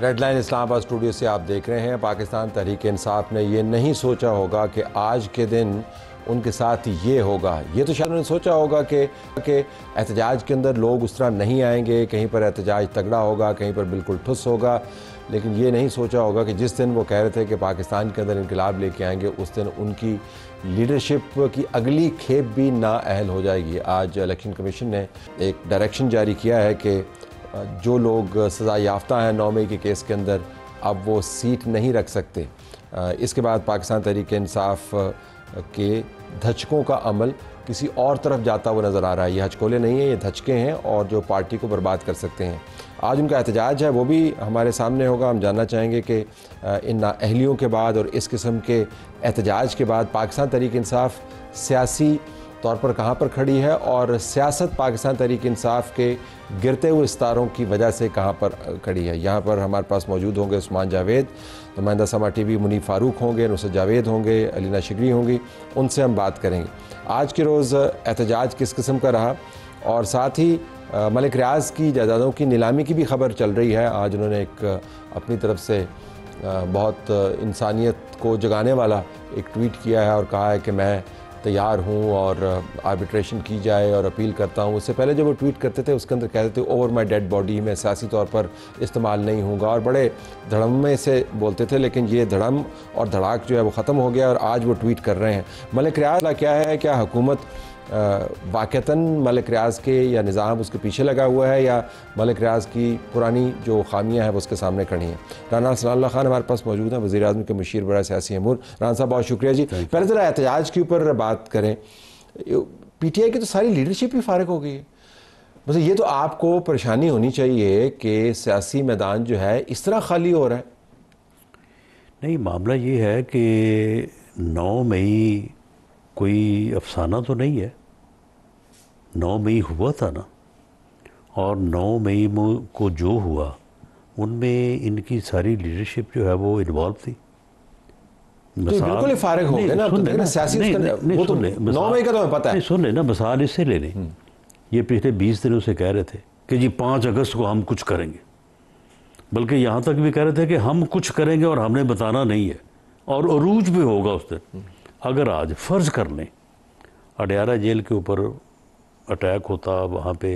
Red line اسلام آباد studio سے آپ دیکھ رہے ہیں۔ پاکستان تحریک انصاف نے یہ نہیں سوچا ہوگا کہ آج کے دن ان کے ساتھ یہ ہوگا۔ یہ تو شاید انہوں نے سوچا ہوگا کہ احتجاج کے اندر لوگ اس طرح نہیں آئیں گے، کہیں پر احتجاج تگڑا ہوگا، کہیں پر بالکل ٹھس ہوگا، لیکن یہ نہیں سوچا ہوگا کہ جس دن وہ کہہ رہے تھے کہ پاکستان کے اندر انقلاب لے کے آئیں گے، اس دن ان کی لیڈرشپ کی اگلی کھیپ بھی نااہل ہو جائے گی۔ آج الیکشن کمیشن نے ایک ڈائریکشن جاری کیا ہے کہ جو لوگ سزا یافتہ ہیں 9 مئی کے کیس کے اندر، اب وہ سیٹ نہیں رکھ سکتے۔ اس کے بعد پاکستان تحریک انصاف کے دھچکوں کا عمل کسی اور طرف جاتا ہوا نظر آ رہا ہے۔ یہ ہچکولے نہیں ہیں، یہ دھچکے ہیں اور جو پارٹی کو برباد کر سکتے ہیں۔ آج ان کا احتجاج ہے، وہ بھی ہمارے سامنے ہوگا۔ ہم جاننا چاہیں گے کہ ان نااہلیوں کے بعد اور اس قسم کے احتجاج کے بعد پاکستان تحریک انصاف سیاسی طور پر کہاں پر کھڑی ہے اور سیاست پاکستان تحریک انصاف کے گرتے ہوئے ستاروں کی وجہ سے کہاں پر کھڑی ہے۔ یہاں پر ہمارے پاس موجود ہوں گے عثمان جاوید، نمائندہ سما ٹی وی منیب فاروق ہوں گے، نصرت جاوید ہوں گے، علینا شگری ہوں گی، ان سے ہم بات کریں گے آج کے روز احتجاج کس قسم کا رہا، اور ساتھ ہی ملک ریاض کی جائیدادوں کی نیلامی کی بھی خبر چل رہی ہے۔ آج انہوں نے ایک اپنی طرف سے بہت انسانیت کو جگانے والا ایک ٹویٹ کیا ہے اور کہا ہے کہ میں تیار ہوں اور آربیٹریشن کی جائے اور اپیل کرتا ہوں۔ اس سے پہلے جب وہ ٹویٹ کرتے تھے اس کے اندر کہتے تھے اوور مائی ڈیڈ باڈی، میں سیاسی طور پر استعمال نہیں ہوں گا، اور بڑے دھڑمے سے بولتے تھے، لیکن یہ دھڑم اور دھڑاک جو ہے وہ ختم ہو گیا اور آج وہ ٹویٹ کر رہے ہیں۔ ملک ریاض کیا ہے؟ کیا حکومت واقعتاً ملک ریاض کے یا نظام اس کے پیچھے لگا ہوا ہے، یا ملک ریاض کی پرانی جو خامیاں ہیں وہ اس کے سامنے کھڑی ہیں؟ رانا ثناء اللہ خان ہمارے پاس موجود ہیں، وزیر اعظم کے مشیر برائے سیاسی امور۔ رانا صاحب بہت شکریہ جی۔ پہلے ذرا احتجاج کے اوپر بات کریں۔ پی ٹی آئی کی تو ساری لیڈرشپ ہی فارغ ہو گئی ہے، بس یہ تو آپ کو پریشانی ہونی چاہیے کہ سیاسی میدان جو ہے اس طرح خالی ہو رہا ہے۔ نہیں، معاملہ یہ ہے کہ 9 مئی کوئی افسانہ تو نہیں ہے۔ 9 مئی ہوا تھا نا، اور 9 مئی کو جو ہوا ان میں ان کی ساری لیڈرشپ جو ہے وہ انوالو تھی۔ بالکل ہی فارغ ہو گئے نا سیاسی، وہ تو 9 مئی کا تو ہمیں پتہ ہے۔ سن لیں نا، مثال اس سے لے لیں، یہ پچھلے 20 دنوں سے کہہ رہے تھے کہ جی 5 اگست کو ہم کچھ کریں گے، بلکہ یہاں تک بھی کہہ رہے تھے کہ ہم کچھ کریں گے اور ہم نے بتانا نہیں ہے، اور عروج بھی ہوگا اس دن۔ اگر آج فرض کر لیں اڈیارہ جیل کے اوپر اٹیک ہوتا، وہاں پہ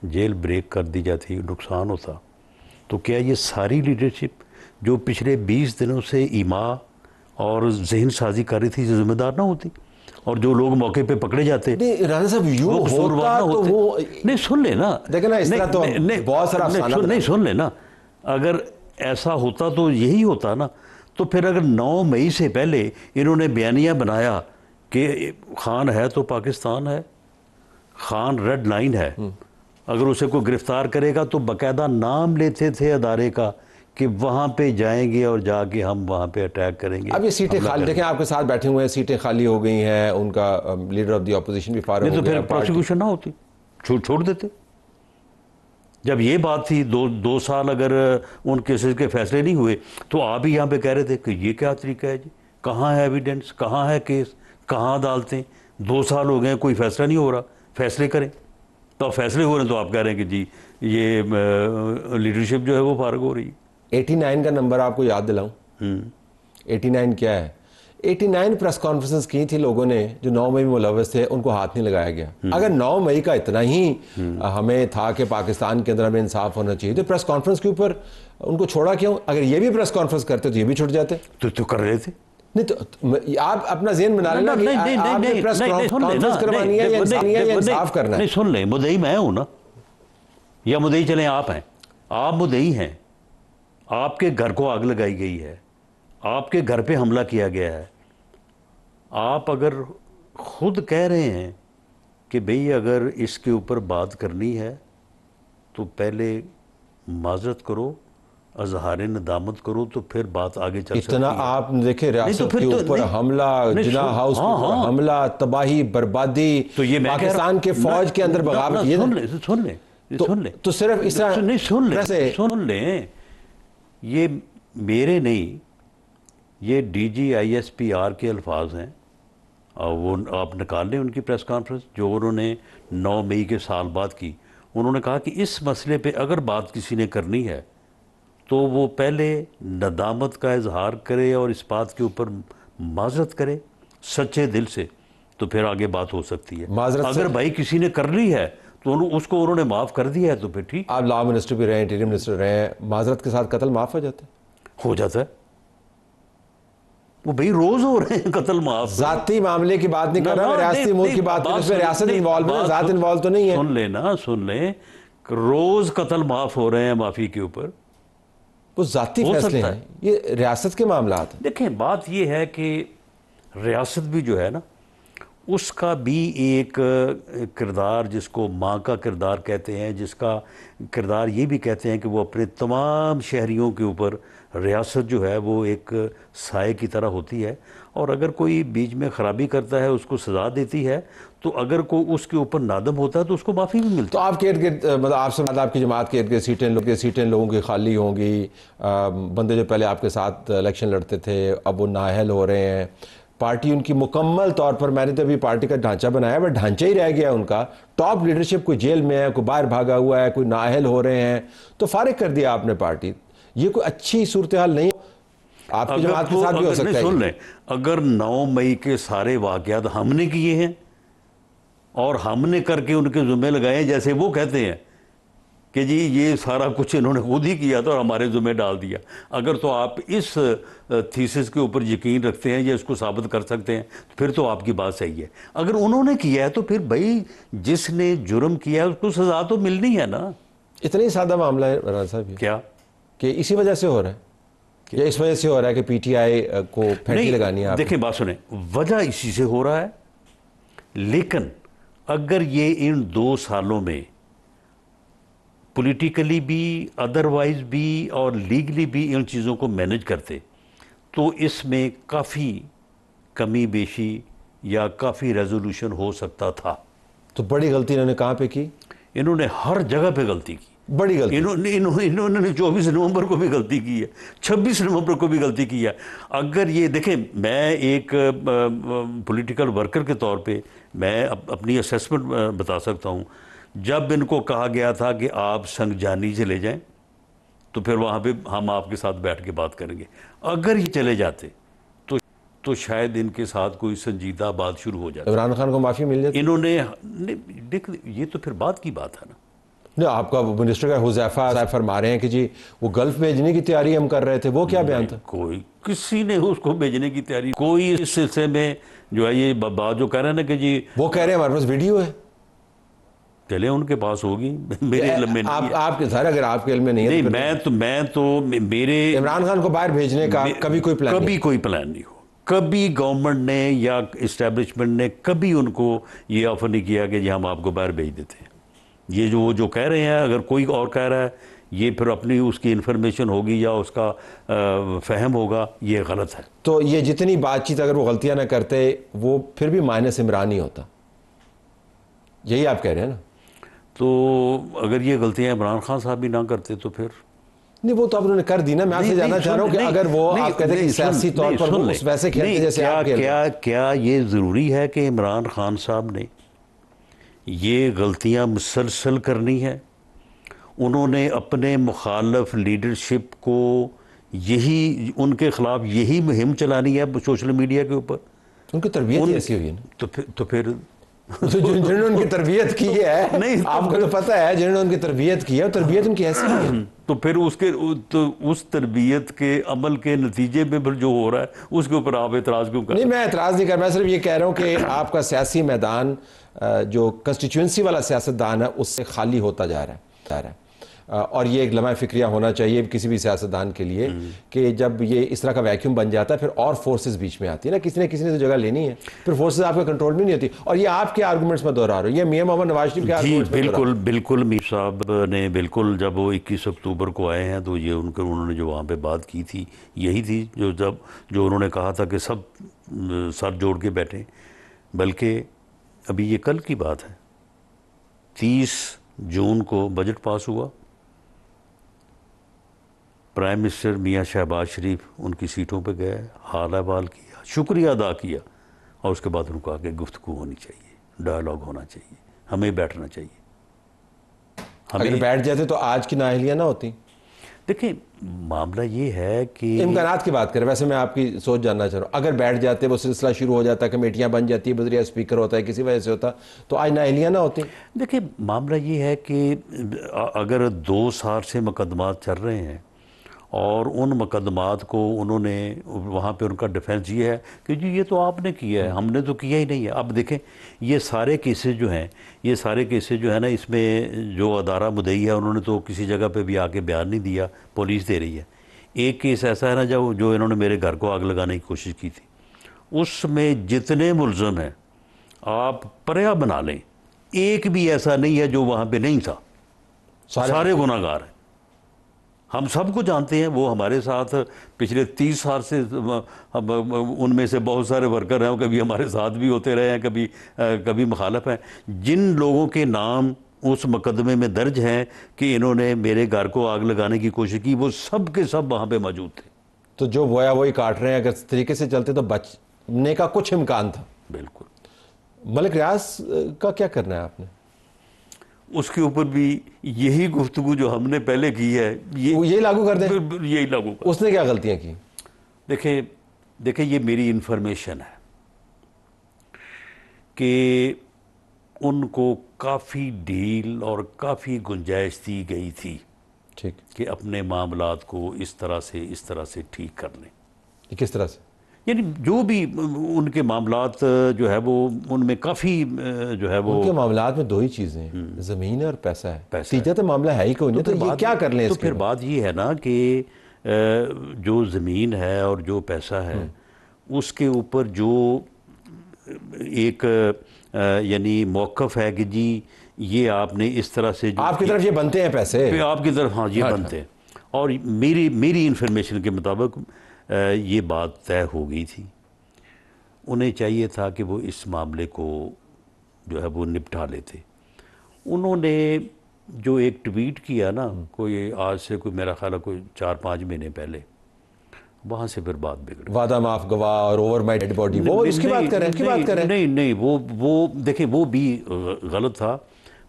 جیل بریک کر دی جاتی، نقصان ہوتا، تو کیا یہ ساری لیڈرشپ جو پچھلے 20 دنوں سے ایما اور ذہن سازی کر رہی تھی ذمہ دار نہ ہوتی؟ اور جو لوگ موقع پہ پکڑے جاتے رانا صاحب یوں ہوتا تو وہ نہیں، سن لیں نا، دیکھیں نا اس طرح تو بہت سارا نہیں، سن لیں نا، اگر ایسا ہوتا تو یہی ہوتا نا۔ تو پھر اگر 9 مئی سے پہلے انہوں نے بیانیہ بنایا کہ خان ہے تو پاکستان ہے، خان ریڈ لائن ہے، اگر اسے کوئی گرفتار کرے گا تو باقاعدہ نام لیتے تھے ادارے کا کہ وہاں پہ جائیں گے اور جا کے ہم وہاں پہ اٹیک کریں گے۔ اب یہ سیٹیں خالی، دیکھیں آپ کے ساتھ بیٹھے ہوئے ہیں، سیٹیں خالی ہو گئی ہیں، ان کا لیڈر آف دی اپوزیشن بھی فارغ ہو گیا۔ تو پھر پروسیکیوشن نہ ہوتی، چھوڑ دیتے۔ جب یہ بات تھی 2 سال اگر ان کیسز کے فیصلے نہیں ہوئے، تو آپ ہی یہاں پہ کہہ رہے تھے کہ یہ کیا طریقہ ہے جی، کہاں ہے ایویڈنس، کہاں ہے کیس، کہاں عدالتیں، 2 سال ہو گئے کوئی فیصلہ نہیں ہو رہا، فیصلے کریں۔ تو فیصلے ہو رہے ہیں تو آپ کہہ رہے ہیں کہ جی یہ لیڈرشپ جو ہے وہ فارغ ہو رہی ہے۔ 89 کا نمبر آپ کو یاد دلاؤں؟ 89 کیا ہے؟ 89 پریس کانفرنسز کی تھی لوگوں نے جو 9 مئی میں ملوث تھے، ان کو ہاتھ نہیں لگایا گیا۔ اگر 9 مئی کا اتنا ہی ہمیں تھا کہ پاکستان کے اندر ہمیں انصاف ہونا چاہیے تو پریس کانفرنس کے اوپر ان کو چھوڑا کیوں؟ اگر یہ بھی پریس کانفرنس کرتے تو یہ بھی چھوٹ جاتے تو کر رہے تھے۔ نہیں تو آپ اپنا ذہن بنا لینا کہ آپ نے پریس کانفرنس کروانی ہے یا انصاف کرنا ہے۔ نہیں، سن لیں، مدعی میں ہوں نا، یا مدعی چلیں آپ ہیں، آپ مدعی ہیں، آپ کے گھر کو آگ لگائی گئی ہے، آپ کے گھر پہ حملہ کیا گیا ہے، آپ اگر خود کہہ رہے ہیں کہ بھئی اگر اس کے اوپر بات کرنی ہے تو پہلے معذرت کرو، اظہار ندامت کرو، تو پھر بات آگے چل سکتی ہے۔ اتنا آپ دیکھیں ریاست کے اوپر حملہ، جناح ہاؤس کے اوپر حملہ، تباہی، بربادی، پاکستان کے فوج کے اندر بغاوت، سن لیں تو صرف اس طرح سن لیں، یہ میرے نہیں، یہ D G I S P R کے الفاظ ہیں، اور وہ آپ نکال لیں ان کی پریس کانفرنس جو انہوں نے 9 مئی کے سال بعد کی۔ انہوں نے کہا کہ اس مسئلے پہ اگر بات کسی نے کرنی ہے تو وہ پہلے ندامت کا اظہار کرے اور اس بات کے اوپر معذرت کرے سچے دل سے، تو پھر آگے بات ہو سکتی ہے۔ اگر بھائی کسی نے کر لی ہے تو اس کو انہوں نے معاف کر دیا ہے تو پھر ٹھیک۔ آپ لا منسٹر بھی رہے ہیں، انٹیریئر منسٹر رہے ہیں، معذرت کے ساتھ قتل معاف ہو جاتا ہے؟ ہو جاتا ہے، وہ بھئی روز ہو رہے ہیں قتل معاف۔ ذاتی معاملے کی بات نہیں کر رہا میں، ریاستی امور کی بات کر رہا، اس میں ریاست انوالو ہے، ذات انوالو تو نہیں ہے۔ سن لیں روز قتل معاف ہو رہے ہیں معافی کے اوپر، وہ ذاتی فیصلے ہیں، یہ ریاست کے معاملات ہیں۔ دیکھیں بات یہ ہے کہ ریاست بھی جو ہے نا، اس کا بھی ایک کردار، جس کو ماں کا کردار کہتے ہیں، جس کا کردار یہ بھی کہتے ہیں کہ وہ اپنے تمام شہریوں کے اوپر ریاست جو ہے وہ ایک سائے کی طرح ہوتی ہے، اور اگر کوئی بیچ میں خرابی کرتا ہے اس کو سزا دیتی ہے، تو اگر کوئی اس کے اوپر نادم ہوتا ہے تو اس کو معافی بھی ملتی ہے۔ تو آپ کے ارد گرد، مطلب آپ سے آپ کی جماعت کے ارد گرد سیٹیں لوگوں کی خالی ہوں گی، بندے جو پہلے آپ کے ساتھ الیکشن لڑتے تھے اب وہ نااہل ہو رہے ہیں، پارٹی ان کی مکمل طور پر، میں نے تو ابھی پارٹی کا ڈھانچہ بنایا ہے، ڈھانچہ ہی رہ گیا ان کا، ٹاپ لیڈرشپ کوئی جیل میں ہے، کوئی باہر بھاگا ہوا ہے، کوئی نااہل ہو رہے ہیں، تو فارغ کر دیا آپ نے پارٹی۔ یہ کوئی اچھی صورتحال نہیں، آپ کی جماعت کے ساتھ بھی ہو سکتا ہے۔ سن لیں، اگر 9 مئی کے سارے واقعات ہم نے کیے ہیں اور ہم نے کر کے ان کے ذمہ لگائے ہیں، جیسے وہ کہتے ہیں کہ جی یہ سارا کچھ انہوں نے خود ہی کیا تھا اور ہمارے ذمہ ڈال دیا، اگر تو آپ اس تھیسس کے اوپر یقین رکھتے ہیں یا اس کو ثابت کر سکتے ہیں پھر تو آپ کی بات صحیح ہے۔ اگر انہوں نے کیا ہے تو پھر بھائی جس نے جرم کیا ہے اس کو سزا تو ملنی ہے نا۔ اتنا ہی سادہ معاملہ ہے عمران صاحب، کیا کہ اسی وجہ سے ہو رہا ہے یا اس وجہ سے ہو رہا ہے کہ پی ٹی آئی کو پھینٹی لگانی ہے؟ دیکھیں بات سنیں، وجہ اسی سے ہو رہا ہے، لیکن اگر یہ ان 2 سالوں میں پولیٹیکلی بھی، ادروائز بھی اور لیگلی بھی ان چیزوں کو مینج کرتے تو اس میں کافی کمی بیشی یا کافی ریزولوشن ہو سکتا تھا۔ تو بڑی غلطی انہوں نے کہاں پہ کی؟ انہوں نے ہر جگہ پہ غلطی کی، بڑی غلطی۔ انہوں نے 24 نومبر کو بھی غلطی کی ہے، 26 نومبر کو بھی غلطی کی ہے۔ اگر یہ دیکھیں، میں ایک پولیٹیکل ورکر کے طور پہ میں اپنی اسیسمنٹ بتا سکتا ہوں، جب ان کو کہا گیا تھا کہ آپ سنگجانی چلے جائیں تو پھر وہاں پہ ہم آپ کے ساتھ بیٹھ کے بات کریں گے، اگر یہ چلے جاتے تو شاید ان کے ساتھ کوئی سنجیدہ بات شروع ہو جاتی۔ عمران خان کو معافی مل جاتی؟ انہوں نے دیکھ، یہ تو پھر بات کی بات ہے نا۔ نہیں، آپ کا منسٹر کا حذیفہ فرما رہے ہیں کہ جی وہ گلف بھیجنے کی تیاری ہم کر رہے تھے، وہ کیا بیان تھا؟ کوئی کسی نے اس کو بھیجنے کی تیاری، کوئی اس سلسلے میں جو ہے یہ بات جو کہہ رہے ہیں نا کہ جی وہ کہہ رہے ہیں ہمارے پاس ویڈیو ہے، چلے ان کے پاس ہوگی، میرے علم میں نہیں ہے۔ آپ کے سر، اگر آپ کے علم میں نہیں ہے نہیں، میں تو میرے عمران خان کو باہر بھیجنے کا کبھی کوئی پلان نہیں؟ کبھی کوئی پلان نہیں ہو، کبھی گورنمنٹ نے یا اسٹیبلشمنٹ نے کبھی ان کو یہ آفر نہیں کیا کہ جی ہم آپ کو باہر بھیج دیتے ہیں۔ یہ جو وہ جو کہہ رہے ہیں، اگر کوئی اور کہہ رہا ہے، یہ پھر اپنی اس کی انفارمیشن ہوگی یا اس کا فہم ہوگا، یہ غلط ہے۔ تو یہ جتنی بات چیت اگر وہ غلطیاں نہ کرتے وہ پھر بھی مائنس عمران ہی ہوتا، یہی آپ کہہ رہے ہیں نا؟ تو اگر یہ غلطیاں عمران خان صاحب بھی نہ کرتے تو پھر نہیں، وہ تو انہوں نے کر دی نا۔ میں آپ سے جاننا چاہ رہا ہوں کہ اگر وہ آپ کہتے ہیں کہ سیاسی طور پر وہ اس ویسے کھیلتے جیسے آپ کھیلتے ہیں، کیا یہ ضروری ہے کہ عمران خان صاحب نے یہ غلطیاں مسلسل کرنی ہے؟ انہوں نے اپنے مخالف لیڈرشپ کو یہی، ان کے خلاف یہی مہم چلانی ہے سوشل میڈیا کے اوپر؟ ان کی تربیت ایسی ہوئی ہے نا، تو پھر جنہوں نے ان کی تربیت کی ہے، آپ کو تو پتہ ہے جنہوں نے ان کی تربیت کی ہے، اور تربیت ان کی ایسی ہے تو پھر اس تربیت کے عمل کے نتیجے میں پھر جو ہو رہا ہے اس کے اوپر آپ اعتراض کیوں کر رہے ہیں؟ نہیں، میں اعتراض نہیں کر، میں صرف یہ کہہ رہا ہوں کہ آپ کا سیاسی میدان جو کنسٹیچوئنسی والا سیاستدان ہے اس سے خالی ہوتا جا رہا ہے، اور یہ ایک لمحہ فکریہ ہونا چاہیے کسی بھی سیاستدان کے لیے کہ جب یہ اس طرح کا ویکیوم بن جاتا ہے پھر اور فورسز بیچ میں آتی ہے نا، کسی نے تو جگہ لینی ہے، پھر فورسز آپ کے کنٹرول میں نہیں ہوتی۔ اور یہ آپ کے آرگومنٹس میں دہرا رہا ہوں، یہ میاں محمد نواز شریف کے آرگومنٹس میں دہرا رہا ہوں۔ بالکل میر صاحب نے بالکل، جب وہ 21 اکتوبر کو آئے ہیں تو یہ انہوں نے جو وہاں پہ بات کی تھی یہی تھی جو انہوں نے کہا تھا کہ سب سر جوڑ کے بیٹھیں، بلکہ ابھی یہ کل کی بات ہے، 30 جون کو بجٹ پاس ہوا، پرائم منسٹر میاں شہباز شریف ان کی سیٹوں پہ گئے، حال احوال کیا، شکریہ ادا کیا، اور اس کے بعد ان کو آگے گفتگو ہونی چاہیے، ڈائلاگ ہونا چاہیے، ہمیں بیٹھنا چاہیے۔ اگر بیٹھ جاتے تو آج کی نااہلیاں نہ ہوتی؟ دیکھیں معاملہ یہ ہے کہ امکانات کی بات کریں، ویسے میں آپ کی سوچ جاننا چاہ رہا ہوں، اگر بیٹھ جاتے وہ سلسلہ شروع ہو جاتا، کمیٹیاں بن جاتی، بذریعہ اسپیکر ہوتا ہے، کسی وجہ سے ہوتا تو آج نااہلیاں نہ ہوتی؟ دیکھیں معاملہ یہ ہے کہ اگر 2 سال سے مقدمات چل رہے ہیں اور ان مقدمات کو انہوں نے وہاں پہ ان کا ڈیفنس یہ ہے کہ جی یہ تو آپ نے کیا ہے، ہم نے تو کیا ہی نہیں ہے. اب دیکھیں یہ سارے کیسز جو ہیں نا، اس میں جو ادارہ مدعی ہے انہوں نے تو کسی جگہ پہ بھی آ کے بیان نہیں دیا، پولیس دے رہی ہے. ایک کیس ایسا ہے نا جو انہوں نے میرے گھر کو آگ لگانے کی کوشش کی تھی، اس میں جتنے ملزم ہیں آپ پریا بنا لیں، ایک بھی ایسا نہیں ہے جو وہاں پہ نہیں تھا، سارے گناہ گار ہیں. ہم سب کو جانتے ہیں، وہ ہمارے ساتھ پچھلے 30 سال سے ان میں سے بہت سارے ورکر ہیں، کبھی ہمارے ساتھ بھی ہوتے رہے ہیں، کبھی مخالف ہیں. جن لوگوں کے نام اس مقدمے میں درج ہیں کہ انہوں نے میرے گھر کو آگ لگانے کی کوشش کی، وہ سب کے سب وہاں پہ موجود تھے. تو جو بویا وہی کاٹ رہے ہیں، اگر اس طریقے سے چلتے تو بچنے کا کچھ امکان تھا. بالکل. ملک ریاض کا کیا کرنا ہے آپ نے؟ اس کے اوپر بھی یہی گفتگو جو ہم نے پہلے کی ہے یہ لاگو کر دیں، یہی لاگو کر. اس نے کیا غلطیاں کی؟ دیکھیں یہ میری انفارمیشن ہے کہ ان کو کافی ڈیل اور کافی گنجائش دی گئی تھی کہ اپنے معاملات کو اس طرح سے ٹھیک کر لیں. کس طرح سے؟ یعنی جو بھی ان کے معاملات جو ہے وہ ان میں کافی جو ہے وہ ان کے معاملات میں 2 ہی چیزیں ہیں، زمین اور پیسہ ہے. تیجا تو معاملہ ہے ہی کوئی نہیں، تو یہ کیا کر لیں؟ تو پھر بات یہ ہے نا کہ جو زمین ہے اور جو پیسہ ہے اس کے اوپر جو ایک یعنی موقف ہے کہ جی یہ آپ نے اس طرح سے آپ کی طرف یہ بنتے ہیں پیسے، آپ کی طرف ہاں یہ بنتے ہیں. اور میری انفارمیشن کے مطابق یہ بات طے ہو گئی تھی. انہیں چاہیے تھا کہ وہ اس معاملے کو جو ہے وہ نپٹا لیتے. انہوں نے جو ایک ٹویٹ کیا نا، کوئی آج سے میرا خیال ہے کوئی 4-5 مہینے پہلے، وہاں سے پھر بات بگڑ. وعدہ معاف گواہ اور اوور مائی ڈیڈ باڈی، وہ اس کی بات کریں. نہیں وہ دیکھیں وہ بھی غلط تھا.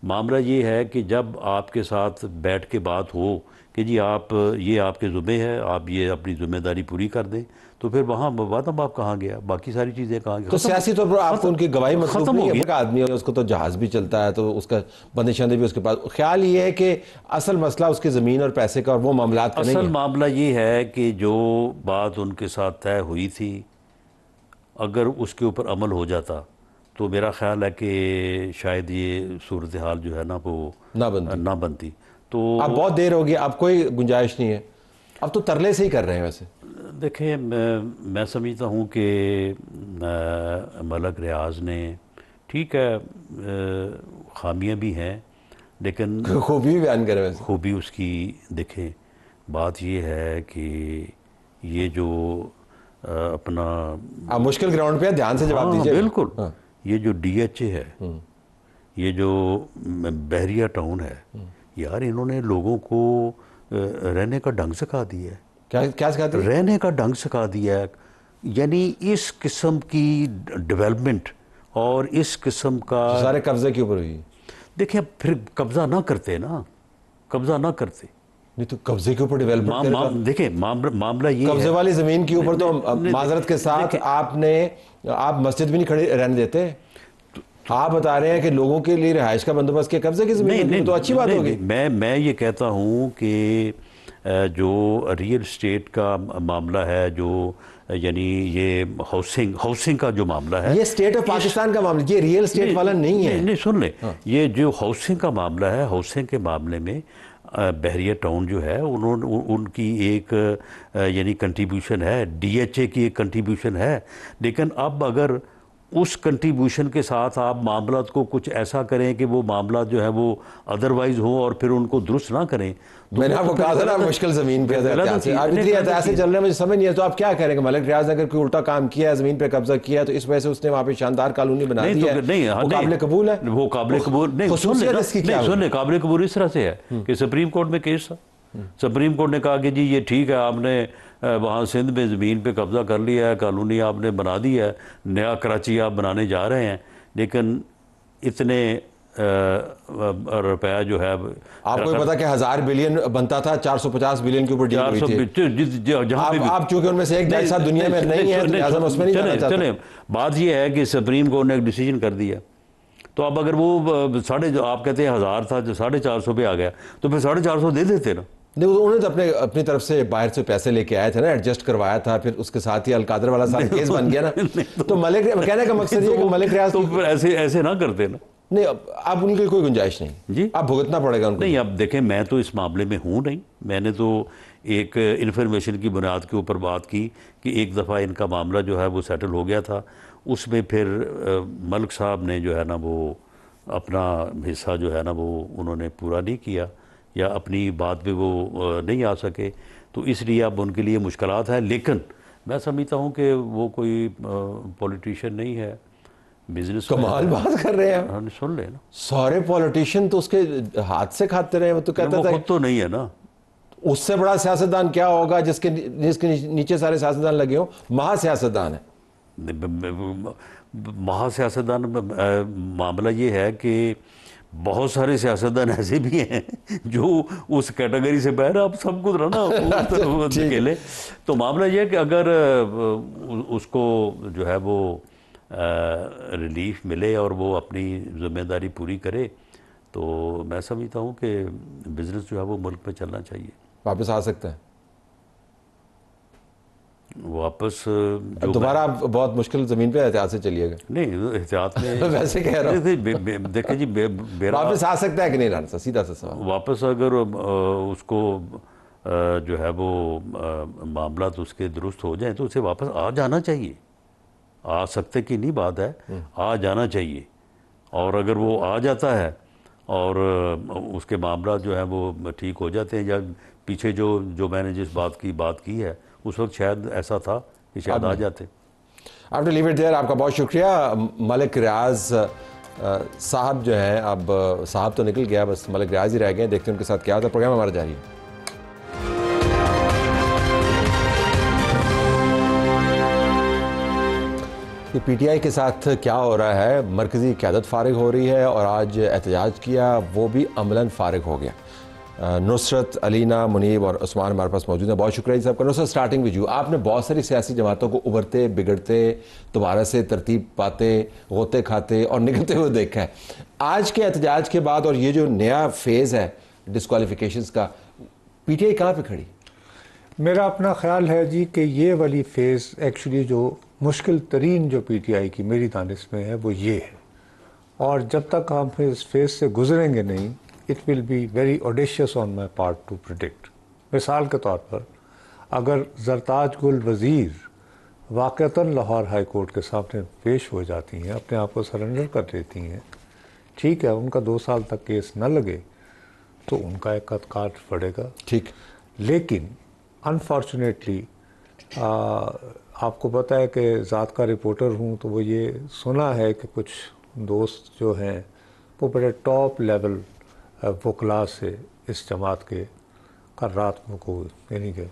معاملہ یہ ہے کہ جب آپ کے ساتھ بیٹھ کے بات ہو کہ جی یہ آپ کے ذمہ ہے، آپ یہ اپنی ذمہ داری پوری کر دیں، تو پھر وہاں وعدہ معاف کہاں گیا، باقی ساری چیزیں کہاں گیا. تو سیاسی طور پر آپ کو ان کی گواہی مطلوب نہیں ہے؟ ایک آدمی ہے، اس کو تو جہاز بھی چلتا ہے، تو اس کا بندے شندے بھی اس کے پاس. خیال یہ ہے کہ اصل مسئلہ اس کی زمین اور پیسے کا اور وہ معاملات کا نہیں ہے. اصل معاملہ یہ ہے کہ جو بات ان کے ساتھ طے ہوئی تھی، اگر اس کے اوپر عمل ہو جاتا تو میرا خیال ہے کہ شاید یہ صورتحال جو ہے نا وہ نہ بنتی. تو اب بہت دیر ہوگی، اب کوئی گنجائش نہیں ہے، اب تو ترلے سے ہی کر رہے ہیں. ویسے دیکھیں میں سمجھتا ہوں کہ ملک ریاض نے ٹھیک ہے خامیاں بھی ہیں، لیکن خوبی بھی بیان کریں. ویسے خوبی اس کی دیکھیں، بات یہ ہے کہ یہ جو اپنا آپ مشکل گراؤنڈ پہ دھیان سے جواب دیجیے. بالکل. یہ جو ڈی ایچ اے ہے، یہ جو بحریہ ٹاؤن ہے، یار انہوں نے لوگوں کو رہنے کا ڈھنگ سکھا دیا ہے. کیا سکھا دیا؟ رہنے کا ڈھنگ سکھا دیا ہے. یعنی اس قسم کی ڈیولپمنٹ اور اس قسم کا سارے قبضے کے اوپر ہوئی. دیکھیں پھر قبضہ نہ کرتے. نہیں تو قبضے کے اوپر ڈیولپمنٹ دیکھیں معاملہ یہ قبضے والی زمین کے اوپر تو معذرت کے ساتھ آپ مسجد بھی نہیں کھڑی رہنے دیتے. آپ بتا رہے ہیں کہ لوگوں کے لیے رہائش کا بندوبست کے قبضے کی زمین تو اچھی بات ہوگی. میں یہ کہتا ہوں کہ جو ریئل اسٹیٹ کا معاملہ ہے، جو یعنی یہ ہاؤسنگ کا جو معاملہ ہے، یہ اسٹیٹ آف پاکستان کا معاملہ، یہ ریئل اسٹیٹ والا نہیں ہے. نہیں سن لیں، یہ جو ہاؤسنگ کا معاملہ ہے، ہاؤسنگ کے معاملے میں بحریہ ٹاؤن جو ہے ان کی ایک یعنی کنٹریبیوشن ہے، ڈی ایچ اے کی ایک کنٹریبیوشن ہے. لیکن اب اگر اس کنٹریبیوشن کے ساتھ آپ معاملات کو کچھ ایسا کریں کہ وہ معاملات جو ہے وہ ادروائز ہوں اور پھر ان کو درست نہ کریں. میں نے آپ کو کہا تھا نا مشکل زمین پہ ایسے چل رہے ہیں، مجھے سمجھ نہیں ہے. تو آپ کیا کریں گے؟ ملک ریاض نے اگر کوئی الٹا کام کیا ہے، زمین پہ قبضہ کیا ہے، تو اس وجہ سے اس نے وہاں پہ شاندار کالونی بنا دی ہے، وہ قابل قبول ہے. وہ قابل قبول نہیں، سن قابل قبول اس طرح سے ہے کہ سپریم کورٹ میں کیس تھا. سپریم کورٹ نے کہا کہ جی یہ ٹھیک ہے، آپ نے وہاں سندھ میں زمین پہ قبضہ کر لیا ہے، کالونی آپ نے بنا دی ہے، نیا کراچی آپ بنانے جا رہے ہیں، لیکن اتنے روپیہ جو ہے. آپ کو پتا کہ 1000 بلین بنتا تھا, 450 بلین کے اوپر ڈیل ہوئی تھی. آپ چونکہ ان میں سے ایک جج صاحب دنیا میں نہیں ہے, لہٰذا میں اس میں نہیں جانا چاہتا. چلیں, بات یہ ہے کہ سپریم کورٹ نے ایک ڈیسیجن کر دیا, تو اب اگر وہ جو آپ کہتے ہیں 1000 تھا جو 450 پہ آ گیا, تو پھر 450 دے دیتے نا. نہیں, انہوں نے تو اپنی طرف سے باہر سے پیسے لے کے آئے تھے نا, ایڈجسٹ کروایا تھا, پھر اس کے ساتھ ہی القادر والا صاحب کیس بن گیا نا. تو ملک کہنے کا مقصد یہ کہ ملک ریاض تو پھر ایسے نہ کرتے نا. نہیں, اب ان کی کوئی گنجائش نہیں جی, اب بھگتنا پڑے گا ان کو. نہیں, اب دیکھیں میں تو اس معاملے میں ہوں نہیں, میں نے تو ایک انفارمیشن کی بنیاد کے اوپر بات کی کہ ایک دفعہ ان کا معاملہ جو ہے وہ سیٹل ہو گیا تھا, اس میں پھر ملک صاحب نے جو ہے نا وہ اپنا حصہ جو ہے نا وہ انہوں نے پورا نہیں کیا, یا اپنی بات پہ وہ نہیں آ سکے, تو اس لیے اب ان کے لیے مشکلات ہیں. لیکن میں سمجھتا ہوں کہ وہ کوئی پولیٹیشین نہیں ہے, بزنس. کمال بات کر رہے ہیں, سن لیں نا, سارے پولیٹیشین تو اس کے ہاتھ سے کھاتے رہے. وہ تو کہتا تھا خود تو نہیں ہے نا. اس سے بڑا سیاستدان کیا ہوگا جس کے نیچے سارے سیاستدان لگے ہوں؟ مہا سیاستدان ہے. مہا سیاستدان معاملہ یہ ہے کہ بہت سارے سیاستدان ایسے بھی ہیں جو اس کیٹیگری سے باہر, آپ سب کچھ رہنا اکیلے. تو معاملہ یہ ہے کہ اگر اس کو جو ہے وہ ریلیف ملے اور وہ اپنی ذمہ داری پوری کرے, تو میں سمجھتا ہوں کہ بزنس جو ہے وہ ملک میں چلنا چاہیے. واپس آ سکتا ہے واپس دوبارہ. آپ بہت مشکل زمین پہ احتیاط سے چلیے گا. نہیں, احتیاط میں ویسے کہہ رہا ہوں, دیکھیں جی, واپس آ سکتا ہے کہ نہیں رانا صاحب, سیدھا سا سوال. واپس اگر اس کو جو ہے وہ معاملات اس کے درست ہو جائیں تو اسے واپس آ جانا چاہیے. آ سکتے کی نہیں بات ہے, آ جانا چاہیے. اور اگر وہ آ جاتا ہے اور اس کے معاملات جو ہیں وہ ٹھیک ہو جاتے ہیں, یا پیچھے جو میں نے جس بات کی ہے اس وقت شاید ایسا تھا کہ شاید آ جاتے. آپ نے لیو اٹ دیئر. آپ کا بہت شکریہ. ملک ریاض صاحب جو ہیں, اب صاحب تو نکل گیا, بس ملک ریاض ہی رہ گئے. دیکھتے ہیں ان کے ساتھ کیا ہوتا ہے. پروگرام ہمارا جاری ہے. پی ٹی آئی کے ساتھ کیا ہو رہا ہے؟ مرکزی قیادت فارغ ہو رہی ہے اور آج احتجاج کیا, وہ بھی عملاً فارغ ہو گیا. نصرت, علینا, منیب اور عثمان ہمارے پاس موجود ہیں. بہت شکریہ صاحب کا. نصرت, سٹارٹنگ وِد یو. آپ نے بہت ساری سیاسی جماعتوں کو ابھرتے بگڑتے, دوبارہ سے ترتیب پاتے, غوطے کھاتے اور نکلتے ہوئے دیکھا ہے. آج کے احتجاج کے بعد اور یہ جو نیا فیز ہے ڈسکوالیفیکیشنز کا, پی ٹی آئی کہاں پہ کھڑی؟ میرا اپنا خیال ہے جی کہ یہ والی فیز ایکچولی جو مشکل ترین جو پی ٹی آئی کی میری دانش میں ہے وہ یہ ہے, اور جب تک ہم اس فیز سے گزریں گے نہیں, it will be very audacious on my part to predict. مثال کے طور پر اگر زرتاج گل وزیر واقعتاً لاہور ہائی کورٹ کے سامنے پیش ہو جاتی ہیں, اپنے آپ کو سرنڈر کر دیتی ہیں, ٹھیک ہے, ان کا 2 سال تک کیس نہ لگے تو ان کا ایک قد کاٹ پڑے گا, ٹھیک. لیکن انفارچونیٹلی آپ کو پتہ ہے کہ ذات کا رپورٹر ہوں, تو وہ یہ سنا ہے کہ کچھ دوست جو ہیں وہ بڑے ٹاپ لیول وکلاء سے اس جماعت کے کل رات کو یعنی کہ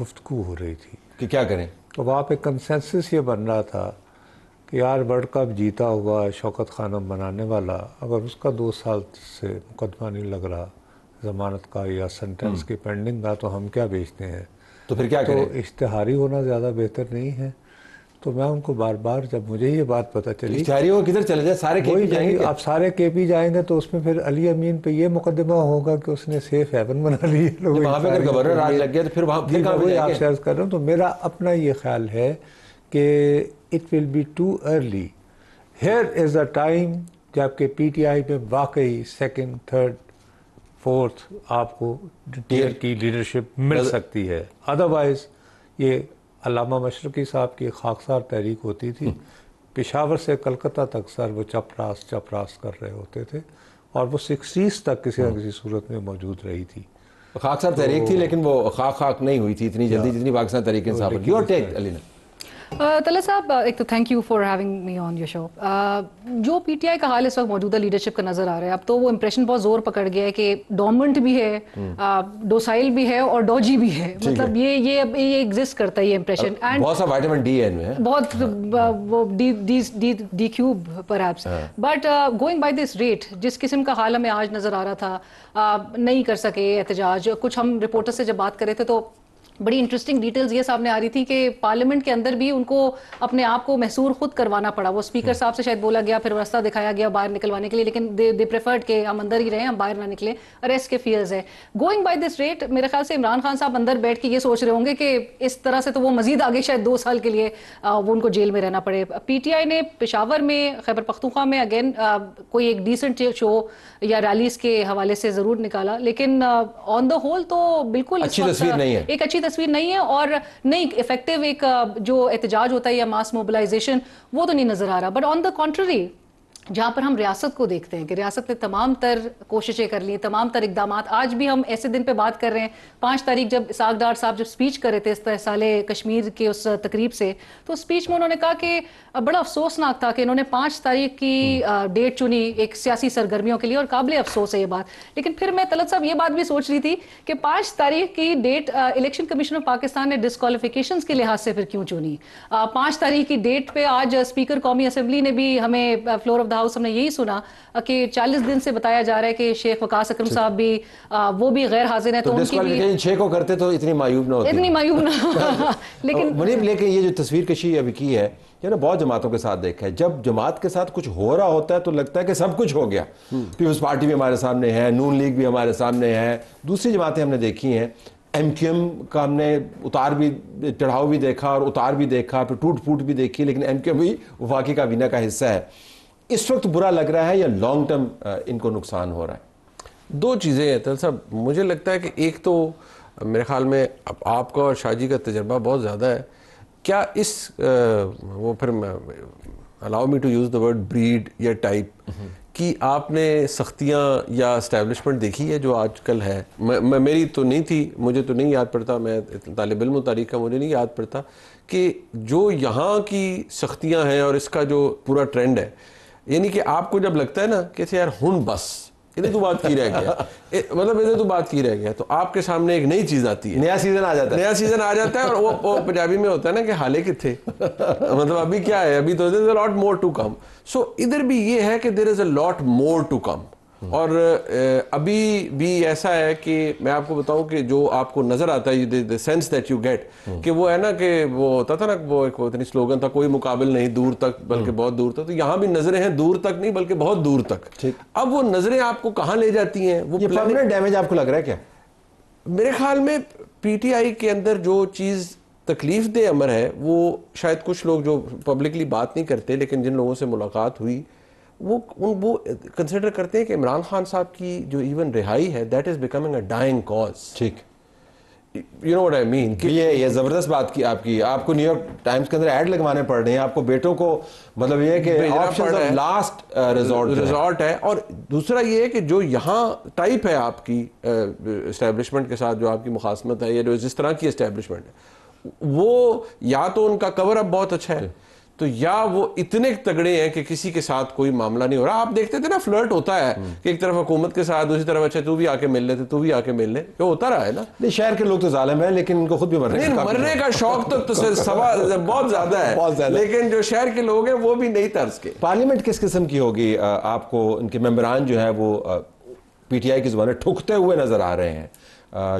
گفتگو ہو رہی تھی کہ کیا کریں. تو وہاں پہ کنسنسس یہ بن رہا تھا کہ یار ورلڈ کپ جیتا ہوا شوکت خانم بنانے والا, اگر اس کا 2 سال سے مقدمہ نہیں لگ رہا ضمانت کا یا سنٹنس کی پینڈنگ کا, تو ہم کیا بیچتے ہیں, تو پھر کیا کریں؟ تو اشتہاری ہونا زیادہ بہتر نہیں ہے. تو میں ان کو بار بار, جب مجھے یہ بات پتہ چلی, اشتہاری ہو کدھر چلے جائے, سارے کے پی جائیں گے. آپ سارے کے پی جائیں گے تو اس میں پھر علی امین پہ یہ مقدمہ ہوگا کہ اس نے سیف ہیون بنا لی ہے. وہاں پہ اگر گورنر راج لگ گیا تو پھر وہاں پھر کہاں پہ آپ سے عرض کر رہا ہوں. تو میرا اپنا یہ خیال ہے کہ it will be too early. Here is a time جب کہ پی ٹی آئی میں واقعی 2nd, 3rd, 4th آپ کو ٹیئر کی لیڈرشپ مل سکتی ہے. ادروائز یہ علامہ مشرقی صاحب کی خاکسار تحریک ہوتی تھی, پشاور سے کلکتہ تک سر وہ چپ راست کر رہے ہوتے تھے, اور وہ 60s تک کسی نہ کسی صورت میں موجود رہی تھی. خاکسار تحریک تھی لیکن وہ خاک نہیں ہوئی تھی اتنی جلدی جتنی پاکستان تحریک انصاف. یور ٹیک علینا. طلعت صاحب ایک تو thank you for having me on your show. جو پی ٹی آئی کا حال اس وقت موجودہ لیڈرشپ کا نظر آ رہا ہے, اب تو وہ امپریشن بہت زور پکڑ گیا ہے کہ ڈومنٹ بھی ہے, ڈوسائل بھی ہے اور ڈوجی بھی ہے. مطلب یہ ایگزسٹ کرتا ہے یہ امپریشن. اینڈ بہت سا وائٹامن ڈی ہے ان میں, بہت وہ D cube perhaps. But going by this rate, جس قسم کا حال ہمیں آج نظر آ رہا تھا, نہیں کر سکے احتجاج. کچھ ہم رپورٹر سے جب بات کر رہے تھے تو بڑی انٹرسٹنگ ڈیٹیلز یہ سامنے آ رہی تھی کہ پارلیمنٹ کے اندر بھی ان کو اپنے آپ کو محصور خود کروانا پڑا. وہ اسپیکر صاحب سے شاید بولا گیا, پھر راستہ دکھایا گیا باہر نکلوانے کے لیے, لیکن دے پریفرڈ کہ ہم اندر ہی رہیں, ہم باہر نہ نکلیں. اریسٹ کے فیئرز ہے. گوئنگ بائی دس ریٹ میرے خیال سے عمران خان صاحب اندر بیٹھ کے یہ سوچ رہے ہوں گے کہ اس طرح سے تو وہ مزید آگے شاید 2 سال کے لیے وہ ان کو جیل میں رہنا پڑے. پی ٹی آئی نے پشاور میں, خیبر پختونخوا میں اگین کوئی ایک ڈیسنٹ شو یا ریلیز کے حوالے سے ضرور نکالا, لیکن آن دا ہول تو بالکل اچھی تصویر نہیں ہے, ایک اچھی تصویر نہیں ہے. اور نہیں افیکٹو ایک جو احتجاج ہوتا ہے یا ماس موبلائزیشن وہ تو نہیں نظر آ رہا. بٹ آن دا کنٹری, جہاں پر ہم ریاست کو دیکھتے ہیں کہ ریاست نے تمام تر کوششیں کر لی, تمام تر اقدامات. آج بھی ہم ایسے دن پہ بات کر رہے ہیں 5 تاریخ جب اسحاق ڈار صاحب جب سپیچ کر رہے تھے استحصال کشمیر کے اس تقریب سے, تو سپیچ میں انہوں نے کہا کہ بڑا افسوسناک تھا کہ انہوں نے 5 تاریخ کی ڈیٹ چنی ایک سیاسی سرگرمیوں کے لیے, اور قابل افسوس ہے یہ بات. لیکن پھر میں طلعت صاحب یہ بات بھی سوچ رہی تھی کہ 5 تاریخ کی date Election Commission of Pakistan نے ڈسکوالیفیکیشنز کے لحاظ سے پھر کیوں چنی؟ 5 تاریخ کی ڈیٹ پہ آج اسپیکر قومی اسمبلی نے بھی ہمیں فلور آف دا ہاؤس ہم نے یہی سنا کہ 40 دن سے بتایا جا رہا ہے کہ شیخ وقاص اکرم صاحب بھی وہ بھی غیر حاضر ہیں. تو ان کی بھی 6 کو کرتے تو اتنی معیوب نہ ہوتی, اتنی معیوب نہ. لیکن منیب, لیکن یہ جو تصویر کشی ابھی کی ہے یہ نا بہت جماعتوں کے ساتھ دیکھا ہے. جب جماعت کے ساتھ کچھ ہو رہا ہوتا ہے تو لگتا ہے کہ سب کچھ ہو گیا. پیپلز پارٹی بھی ہمارے سامنے ہے, نون لیگ بھی ہمارے سامنے ہے, دوسری جماعتیں ہم نے دیکھی ہیں, ایم کیو ایم کا ہم نے اتار بھی چڑھاؤ بھی دیکھا اور اتار بھی دیکھا, پھر ٹوٹ پھوٹ بھی دیکھی, لیکن ایم کیو ایم بھی وفاقی کابینہ کا حصہ ہے. اس وقت برا لگ رہا ہے یا لانگ ٹرم ان کو نقصان ہو رہا ہے؟ 2 چیزیں ہیں طلعت صاحب. مجھے لگتا ہے کہ ایک تو میرے خیال میں آپ کا اور شاہ جی کا تجربہ بہت زیادہ ہے. کیا اس وہ پھر allow me to use the word bread یا ٹائپ کی آپ نے سختیاں یا اسٹیبلشمنٹ دیکھی ہے جو آج کل ہے؟ میری تو نہیں تھی, مجھے تو نہیں یاد پڑتا, میں طالب علم و تاریخ کا, مجھے نہیں یاد پڑتا کہ جو یہاں کی سختیاں ہیں اور اس کا جو پورا ٹرینڈ ہے, یعنی کہ آپ کو جب لگتا ہے نا کہ یار ہن بس ادھر تو بات کی رہ گیا, مطلب ادھر تو بات کی رہ گیا, تو آپ کے سامنے ایک نئی چیز آتی ہے, نیا سیزن آ جاتا ہے, نیا سیزن آ جاتا ہے. اور وہ پنجابی میں ہوتا ہے نا کہ حالے کتھے, مطلب ابھی کیا ہے, ابھی تو there is a lot more to come. So ادھر بھی یہ ہے کہ there is a lot more to come. اور ابھی بھی ایسا ہے کہ میں آپ کو بتاؤں کہ جو آپ کو نظر آتا ہے the sense that you get کہ وہ ہے نا کہ وہ ہوتا تھا نا, وہ ایک اتنی سلوگن تھا, کوئی مقابل نہیں دور تک بلکہ بہت دور تک. تو یہاں بھی نظریں ہیں دور تک نہیں بلکہ بہت دور تک. اب وہ نظریں آپ کو کہاں لے جاتی ہیں, وہ پرماننٹ ڈیمیج آپ کو لگ رہا ہے کیا؟ میرے خیال میں پی ٹی آئی کے اندر جو چیز تکلیف دہ امر ہے, وہ شاید کچھ لوگ جو پبلکلی بات نہیں کرتے لیکن جن لوگوں سے ملاقات ہوئی وہ کنسیڈر کرتے ہیں کہ عمران خان صاحب کی جو ایون رہائی ہے that is becoming a dining cause. ٹھیک, یو نو وٹ آئی مین. یہ زبردست بات کی آپ کی. آپ کو نیو یارک ٹائمز کے اندر ایڈ لگوانے پڑ رہے ہیں, آپ کو بیٹوں کو مطلب یہ کہ آپشنز آف لاسٹ ریزورٹ ہے. اور دوسرا یہ ہے کہ جو یہاں ٹائپ ہے آپ کی اسٹیبلشمنٹ کے ساتھ جو آپ کی مخاصمت ہے یا جو جس طرح کی اسٹیبلشمنٹ ہے, وہ یا تو ان کا کور اپ بہت اچھا ہے تو یا وہ اتنے تگڑے ہیں کہ کسی کے ساتھ کوئی معاملہ نہیں ہو رہا. آپ دیکھتے تھے نا فلرٹ ہوتا ہے کہ ایک طرف حکومت کے ساتھ, دوسری طرف اچھا تو بھی آ کے مل لیتے, تو بھی آ کے مل لے, یہ ہوتا رہا ہے نا. نہیں, شہر کے لوگ تو ظالم ہیں لیکن ان کو خود بھی مرنے کا شوق تو بہت زیادہ ہے, لیکن جو شہر کے لوگ ہیں وہ بھی نئی طرز کے. پارلیمنٹ کس قسم کی ہوگی؟ آپ کو ان کے ممبران جو ہے وہ پی ٹی آئی کی زبانیں ٹھکتے ہوئے نظر آ رہے ہیں,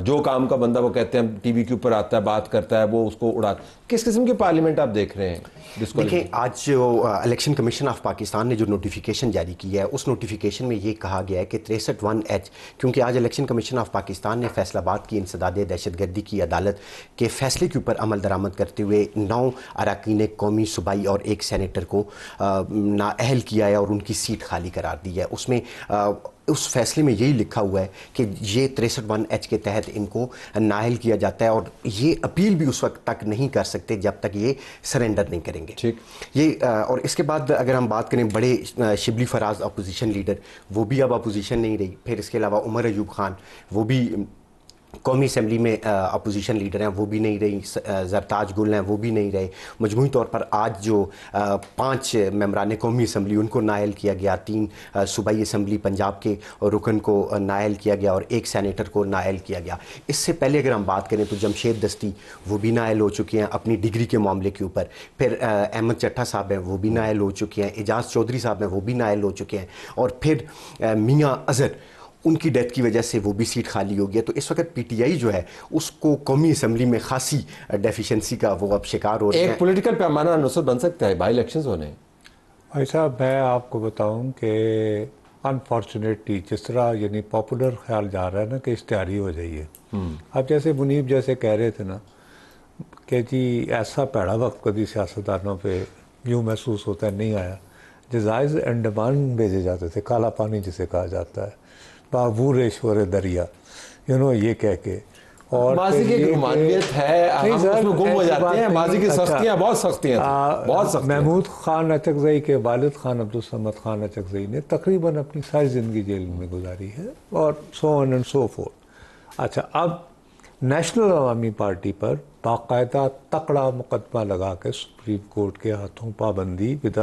جو کام کا بندہ وہ کہتے ہیں ٹی وی کے اوپر آتا ہے بات کرتا ہے وہ اس کو اڑا. کس قسم کی پارلیمنٹ آپ دیکھ رہے ہیں؟ دیکھیں, آج جو الیکشن کمیشن آف پاکستان نے جو نوٹیفیکیشن جاری کی ہے اس نوٹیفیکیشن میں یہ کہا گیا ہے کہ 63(1)H, کیونکہ آج الیکشن کمیشن آف پاکستان نے فیصل آباد کی انسداد دہشت گردی کی عدالت کے فیصلے کے اوپر عمل درآمد کرتے ہوئے 9 اراکین قومی صوبائی اور 1 سینیٹر کو نااہل کیا ہے اور ان کی سیٹ خالی قرار دی ہے. اس میں اس فیصلے میں یہی لکھا ہوا ہے کہ یہ 63(1)H کے تحت ان کو نااہل کیا جاتا ہے اور یہ اپیل بھی اس وقت تک نہیں کر سکتے جب تک یہ سرنڈر نہیں کریں گے. ٹھیک, یہ اور اس کے بعد اگر ہم بات کریں بڑے شبلی فراز اپوزیشن لیڈر, وہ بھی اب اپوزیشن نہیں رہی. پھر اس کے علاوہ عمر ایوب خان, وہ بھی قومی اسمبلی میں اپوزیشن لیڈر ہیں وہ بھی نہیں رہی, زرتاج گل ہیں وہ بھی نہیں رہے. مجموعی طور پر آج جو 5 ممبران قومی اسمبلی ان کو نائل کیا گیا, 3 صوبائی اسمبلی پنجاب کے رکن کو نائل کیا گیا اور 1 سینیٹر کو نائل کیا گیا. اس سے پہلے اگر ہم بات کریں تو جمشید دستی وہ بھی نائل ہو چکے ہیں اپنی ڈگری کے معاملے کے اوپر. پھر احمد چٹھا صاحب ہیں وہ بھی نائل ہو چکے ہیں, اعجاز چودھری صاحب ہیں وہ بھی نائل ہو چکے ہیں, اور پھر میاں اظہر ان کی ڈیتھ کی وجہ سے وہ بھی سیٹ خالی ہو گیا. تو اس وقت پی ٹی آئی جو ہے اس کو قومی اسمبلی میں خاصی ڈیفیشنسی کا وہ اب شکار ہو رہے ہیں. ایک پولیٹیکل پیمانہ نصرت بن سکتا ہے, بائی الیکشنز ہونے ہیں. بھائی صاحب میں آپ کو بتاؤں کہ انفارچونیٹلی جس طرح یعنی پاپولر خیال جا رہا ہے نا کہ اشتہاری ہو جائیے. اب جیسے منیب جیسے کہہ رہے تھے نا کہ جی ایسا پیڑا وقت کبھی سیاستدانوں پہ یوں محسوس ہوتا ہے نہیں آیا. جزائر انڈمان بھیجے جاتے تھے, کالا پانی جسے کہا جاتا ہے, بابوریشور دریا, یہ کہہ کے. اور ماضی کی رومانویت ہے, ہم اس میں گم ہو جاتے ہیں. ماضی کی سختیاں بہت سختیاں تھیں, بہت سختیاں. محمود خان اچکزئی کے والد خان عبدالصمد خان اچکزئی نے تقریباً اپنی ساری زندگی جیل میں گزاری ہے, اور سو آن اینڈ سو فورتھ. اچھا, اب نیشنل عوامی پارٹی پر باقاعدہ تکڑا مقدمہ لگا کے سپریم کورٹ کے ہاتھوں پابندی with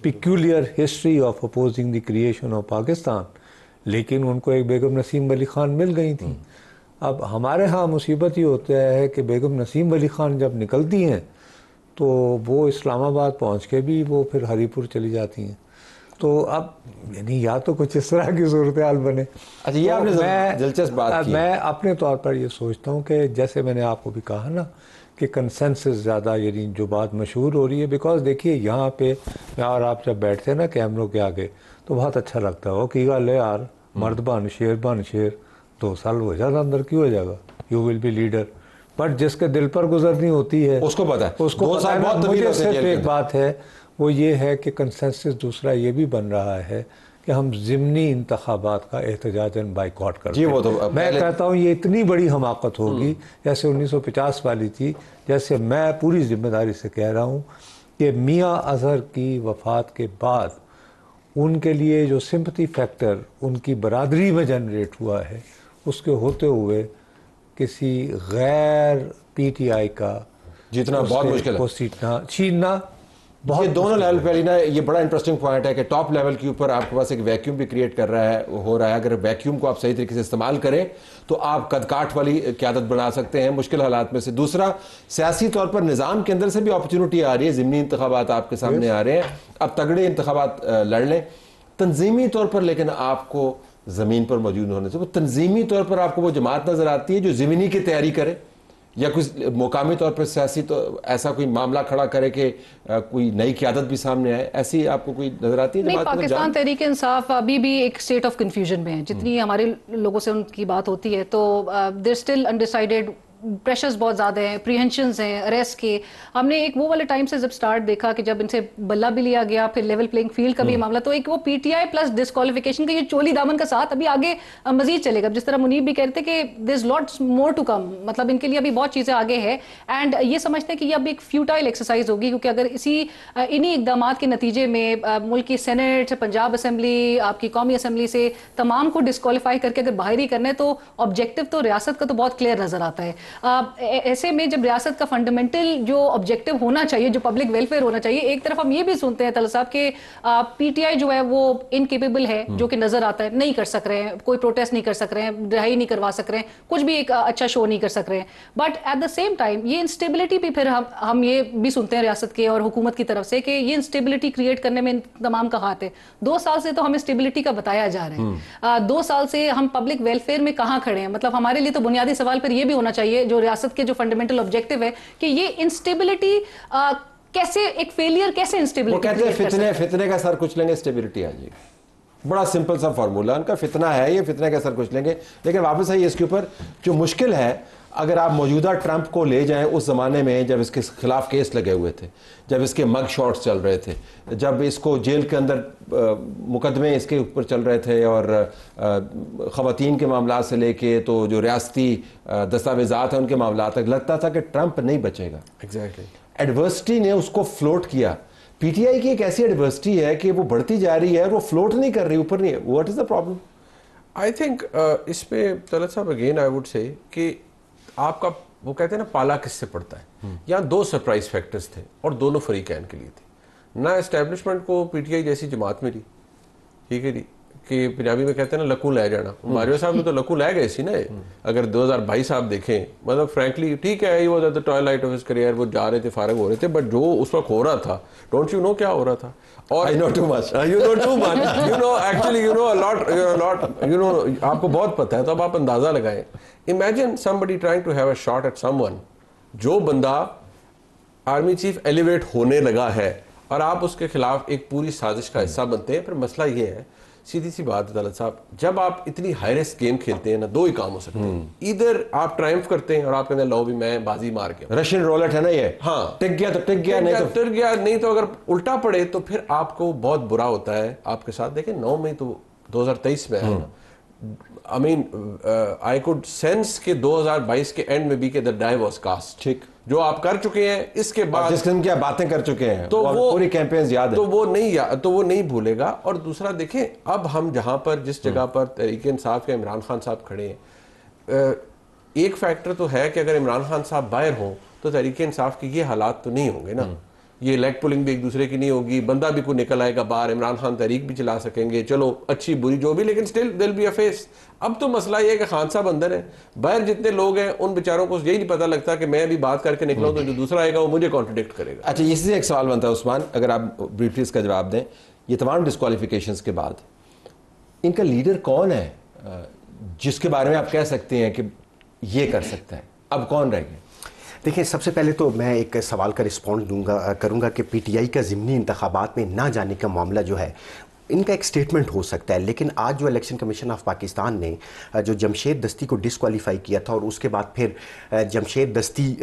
peculiar history of opposing the creation of Pakistan, لیکن ان کو ایک بیگم نسیم ولی خان مل گئی تھیں. اب ہمارے ہاں مصیبت یہ ہوتا ہے کہ بیگم نسیم ولی خان جب نکلتی ہیں تو وہ اسلام آباد پہنچ کے بھی وہ پھر ہری پور چلی جاتی ہیں. تو اب یعنی یا تو کچھ اس طرح کی صورتحال بنے. اچھا, یہ آپ نے دلچسپ بات کی. میں اپنے طور پر یہ سوچتا ہوں کہ جیسے میں نے آپ کو بھی کہا نا کہ کنسنسس زیادہ یعنی جو بات مشہور ہو رہی ہے, بیکاز دیکھیے یہاں پہ اور آپ جب بیٹھتے ہیں نا کیمروں کے آگے تو بہت اچھا لگتا ہے. وہ کی گل ہے یار, مرد بن شیر 2 سال ہو جاتا اندر, کیوں ہو جائے گا, you will be leader. But جس کے دل پر گزرنی ہوتی ہے اس کو پتا ہے, اس کو 2 سال بہت طویل ہوتے ہیں. صرف ایک بات ہے, وہ یہ ہے کہ کنسنسس دوسرا یہ بھی بن رہا ہے کہ ہم ضمنی انتخابات کا احتجاجاً بائیکاٹ کرتے ہیں. وہ تو میں کہتا ہوں یہ اتنی بڑی حماقت ہوگی جیسے 1950 والی تھی. جیسے میں پوری ذمہ داری سے کہہ رہا ہوں کہ میاں اظہر کی وفات کے بعد ان کے لیے جو سمپتھی فیکٹر ان کی برادری میں جنریٹ ہوا ہے, اس کے ہوتے ہوئے کسی غیر پی ٹی آئی کا جیتنا بہت مشکل ہے. چھیننا یہ دونوں لیول پہ لینا, یہ بڑا انٹرسٹنگ پوائنٹ ہے کہ ٹاپ لیول کے اوپر آپ کے پاس ایک ویکیوم بھی کریٹ کر رہا ہے, ہو رہا ہے. اگر ویکیوم کو آپ صحیح طریقے سے استعمال کریں تو آپ قد کاٹ والی قیادت بنا سکتے ہیں مشکل حالات میں سے. دوسرا, سیاسی طور پر نظام کے اندر سے بھی اپرچونٹی آ رہی ہے, ضمنی انتخابات آپ کے سامنے آ رہے ہیں, اب تگڑے انتخابات لڑ لیں تنظیمی طور پر, لیکن آپ کو زمین پر موجود ہونے سے وہ تنظیمی طور پر آپ کو وہ جماعت نظر آتی ہے جو ضمنی کی تیاری کرے, یا کچھ مقامی طور پر سیاسی تو ایسا کوئی معاملہ کھڑا کرے کہ کوئی نئی قیادت بھی سامنے آئے, ایسی آپ کو کوئی نظر آتی ہے؟ نہیں, پاکستان تحریک انصاف ابھی بھی ایک اسٹیٹ آف کنفیوژن میں ہے. جتنی ہمارے لوگوں سے ان کی بات ہوتی ہے تو دیر اسٹل انڈیسائیڈڈ, پریشرز بہت زیادہ ہیں, اپریہنشنز ہیں اریسٹ کے. ہم نے ایک وہ والے ٹائم سے جب سٹارٹ دیکھا کہ جب ان سے بلہ بھی لیا گیا, پھر لیول پلینگ فیلڈ کا بھی معاملہ, تو ایک وہ P T I plus disqualification کا یہ چولی دامن کا ساتھ ابھی آگے مزید چلے گا. جس طرح منیب بھی کہتے کہ دیر از لاٹس مور ٹو کم, مطلب ان کے لیے ابھی بہت چیزیں آگے ہیں. اینڈ یہ سمجھتے ہیں کہ یہ اب ایک فیوٹائل ایکسرسائز ہوگی, کیونکہ اگر انہی اقدامات کے نتیجے میں ملک کی سینٹ, پنجاب اسمبلی, آپ کی قومی اسمبلی سے تمام کو ڈسکوالیفائی کر کے اگر باہر ہی کرنا ہے تو آبجیکٹو تو ریاست کا تو بہت کلیئر نظر آتا ہے. ایسے میں جب ریاست کا فنڈامنٹل جو آبجیکٹو ہونا چاہیے, جو پبلک ویلفیئر ہونا چاہیے, ایک طرف ہم یہ بھی سنتے ہیں طلعت صاحب کہ پی ٹی آئی جو ہے وہ انکیپیبل ہے, جو کہ نظر آتا ہے, نہیں کر سک رہے ہیں, کوئی پروٹیسٹ نہیں کر سک رہے ہیں, رہائی نہیں کروا سک رہے ہیں, کچھ بھی ایک اچھا شو نہیں کر سک رہے ہیں. But at the same time یہ انسٹیبلٹی بھی پھر ہم یہ بھی سنتے ہیں ریاست کے اور حکومت کی طرف سے کہ یہ انسٹیبلٹی کریٹ کرنے میں تمام کا ہاتھ ہے. 2 سال سے تو ہمیں اسٹیبلٹی کا بتایا جا رہا ہے, 2 سال سے ہم پبلک ویلفیئر میں کہاں کھڑے ہیں. مطلب ہمارے لیے تو بنیادی سوال پر یہ بھی ہونا چاہیے جو ریاست کے جو فنڈامنٹل آبجیکٹو ہے کہ یہ انسٹیبلٹی کیسے, ایک فیلئر کیسے انسٹیبلٹی, وہ کہتے ہیں فتنے کا سر کچھ لیں گے اسٹیبلٹی آ جائے گی. بڑا سمپل سا فارمولا ان کا, فتنہ ہے یہ, فتنے کا سر کچھ لیں گے. لیکن واپس آئیے اس کے اوپر, جو مشکل ہے اگر آپ موجودہ ٹرمپ کو لے جائیں اس زمانے میں جب اس کے خلاف کیس لگے ہوئے تھے, جب اس کے مگ شاٹس چل رہے تھے, جب اس کو جیل کے اندر مقدمے اس کے اوپر چل رہے تھے, اور خواتین کے معاملات سے لے کے تو جو ریاستی دستاویزات ہیں ان کے معاملات تک, لگتا تھا کہ ٹرمپ نہیں بچے گا. ایگزیکٹلی ایڈورسٹی نے اس کو فلوٹ کیا. پی ٹی آئی کی ایک ایسی ایڈورسٹی ہے کہ وہ بڑھتی جا رہی ہے, وہ فلوٹ نہیں کر رہی, اوپر نہیں ہے. What is the problem? I think اس پہ طلعت صاحب اگین آئی ووڈ سے کہ آپ کا وہ کہتے ہیں نا پالا کس سے پڑتا ہے. یہاں 2 سرپرائز فیکٹرز تھے اور دونوں فریقین کے لیے تھے. نہ اسٹیبلشمنٹ کو پی ٹی آئی جیسی جماعت ملی, ٹھیک ہے جی, کہ پنجابی میں کہتے ہیں نا لکو لے جانا. باجوہ صاحب نے تو لکو لے گئے سی نا. اگر 2022 آپ دیکھیں, مطلب فرینکلی ٹھیک ہے ہی وہ at the twilight of his career, وہ جا رہے تھے, فارغ ہو رہے تھے, بٹ جو اس وقت ہو رہا تھا, ڈونٹ یو نو کیا ہو رہا تھا. اور I know too much. You know too much. You know actually you know a lot. You know آپ کو بہت پتہ ہے, تو اب آپ اندازہ لگائیں. Imagine somebody trying to have a shot at someone. جو بندہ آرمی چیف ایلیویٹ ہونے لگا ہے اور آپ اس کے خلاف ایک پوری سازش کا حصہ بنتے ہیں. پھر مسئلہ یہ ہے, سیدھی سی بات ہے طلعت صاحب, جب آپ اتنی ہائی رسک گیم کھیلتے ہیں نا, 2 ہی کام ہو سکتے ہیں. ادھر آپ ٹرائمف کرتے ہیں اور آپ کہتے ہیں لو بھی میں بازی مار گیا. رشین رولٹ ہے نا یہ, ہاں ٹک گیا تو ٹک گیا, نہیں تو اگر الٹا پڑے تو پھر آپ کو بہت برا ہوتا ہے آپ کے ساتھ. دیکھیں 9 مئی تو 2023 میں ہے نا. I mean, I could sense کہ 2022 کے اینڈ میں بھی کہ the die was cast. ٹھیک, جو آپ کر چکے ہیں اس کے بعد جس قسم کی آپ باتیں کر چکے ہیں تو وہ پوری کیمپینز یاد ہے, تو وہ نہیں بھولے گا. اور دوسرا دیکھیں, اب ہم جہاں پر جس جگہ پر تحریک انصاف کے عمران خان صاحب کھڑے ہیں, ایک فیکٹر تو ہے کہ اگر عمران خان صاحب باہر ہوں تو تحریک انصاف کے یہ حالات تو نہیں ہوں گے نا. یہ لیگ پولنگ بھی ایک دوسرے کی نہیں ہوگی, بندہ بھی کوئی نکل آئے گا باہر, عمران خان تحریک بھی چلا سکیں گے, چلو اچھی بری جو بھی, لیکن اسٹل دل بی اے فیس. اب تو مسئلہ یہ ہے کہ خان صاحب اندر ہیں, باہر جتنے لوگ ہیں ان بیچاروں کو یہی نہیں پتہ لگتا کہ میں بھی بات کر کے نکلا ہوں تو جو دوسرا آئے گا وہ مجھے کانٹرڈکٹ کرے گا. اچھا, اس سے ایک سوال بنتا ہے عثمان, اگر آپ بریفلی اس کا جواب دیں. یہ تمام ڈسکوالیفیکیشنز کے بعد ان کا لیڈر کون ہے جس کے بارے میں آپ کہہ سکتے ہیں کہ یہ کر سکتا ہے؟ اب کون رہ گئے؟ دیکھیں, سب سے پہلے تو میں ایک سوال کا رسپونڈ کروں گا کہ پی ٹی آئی کا ضمنی انتخابات میں نہ جانے کا معاملہ جو ہے ان کا ایک سٹیٹمنٹ ہو سکتا ہے, لیکن آج جو الیکشن کمیشن آف پاکستان نے جو جمشید دستی کو ڈسکوالیفائی کیا تھا اور اس کے بعد پھر جمشید دستی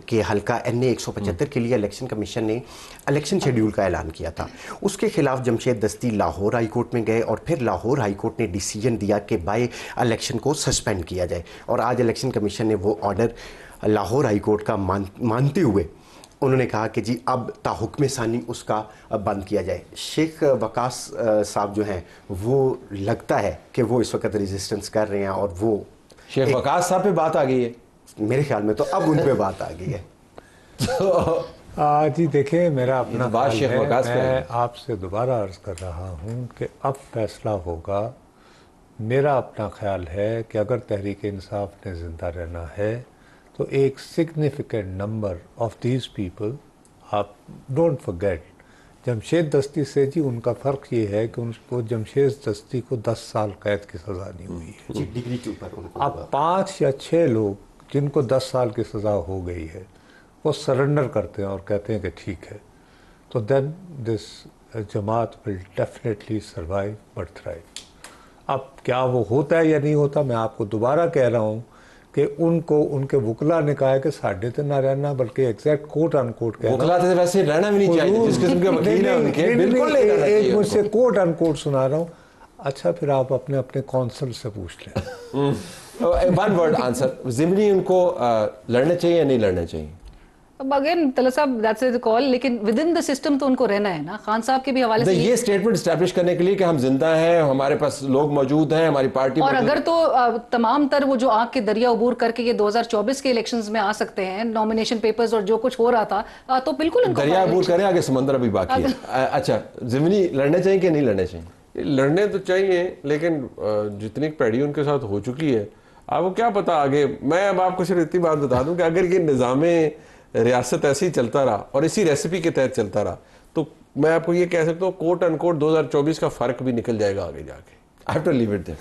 کے حلقہ NA 175 کے لیے الیکشن کمیشن نے الیکشن شیڈیول کا اعلان کیا تھا, اس کے خلاف جمشید دستی لاہور ہائی کورٹ میں گئے اور پھر لاہور ہائی کورٹ نے ڈیسیجن دیا کہ بائی الیکشن کو سسپینڈ کیا جائے. اور آج الیکشن کمیشن نے وہ آرڈر لاہور ہائی کورٹ کا مانتے ہوئے انہوں نے کہا کہ جی اب تا حکم ثانی اس کا بند کیا جائے. شیخ وقاص صاحب جو ہیں وہ لگتا ہے کہ وہ اس وقت ریزسٹنس کر رہے ہیں, اور وہ شیخ وقاص صاحب پہ بات آ گئی ہے میرے خیال میں, تو اب ان پہ بات آ گئی ہے. جی دیکھیں, میرا اپنا بات شیخ وقاص پہ میں آپ سے دوبارہ عرض کر رہا ہوں کہ اب فیصلہ ہوگا. میرا اپنا خیال ہے کہ اگر تحریک انصاف نے زندہ رہنا ہے تو ایک significant number of these people, آپ ڈونٹ فرگیٹ جمشید دستی سے جی ان کا فرق یہ ہے کہ ان کو جمشید دستی کو 10 سال قید کی سزا نہیں ہوئی ہے. جی ڈگری کے اوپر ان کو اب 5 یا 6 لوگ جن کو 10 سال کی سزا ہو گئی ہے وہ سرنڈر کرتے ہیں اور کہتے ہیں کہ ٹھیک ہے, تو دین دس جماعت will definitely survive but thrive. اب کیا وہ ہوتا ہے یا نہیں ہوتا, میں آپ کو دوبارہ کہہ رہا ہوں کہ ان کو ان کے وکلا نے کہا ہے کہ ساڈے تو نہ رہنا, بلکہ ایگزیکٹ کوٹ ان کوٹ کہنا, وکلا تو ویسے رہنا بھی نہیں چاہیے, جس قسم کے وکیل ہیں ان کے بالکل نہیں رہنا چاہیے. ایک مجھ سے کوٹ ان کوٹ سنا رہا ہوں. اچھا, پھر آپ اپنے کونسل سے پوچھ لیں. ون ورڈ آنسر, ضمنی ان کو لڑنا چاہیے یا نہیں لڑنا چاہیے؟ اب اگین طلعت صاحب دیٹس the call, لیکن ود ان دا سسٹم تو ان کو رہنا ہے نا. خان صاحب کے بھی حوالے سے یہ اسٹیٹمنٹ اسٹیبلش کرنے کے لیے کہ ہم زندہ ہیں, ہمارے پاس لوگ موجود ہیں, ہماری پارٹی اور اگر تو تمام تر وہ جو آنکھ کے دریا عبور کر کے یہ 2024 کے الیکشنز میں آ سکتے ہیں, نامینیشن پیپرز اور جو کچھ ہو رہا تھا, تو بالکل ان کو دریا عبور کریں, آگے سمندر ابھی باقی ہے. اچھا, ضمنی لڑنے چاہیے کہ نہیں لڑنے چاہیے؟ لڑنے تو چاہیے, لیکن جتنی پیڑی ان کے ساتھ ہو چکی ہے, آپ کو کیا پتا آگے. میں اب آپ کو صرف اتنی بات بتا دوں کہ اگر یہ نظام ریاست ایسے ہی چلتا رہا اور اسی ریسیپی کے تحت چلتا رہا تو میں آپ کو یہ کہہ سکتا ہوں کوٹ ان کوٹ 2024 کا فرق بھی نکل جائے گا آگے جا کے. I have to leave it there.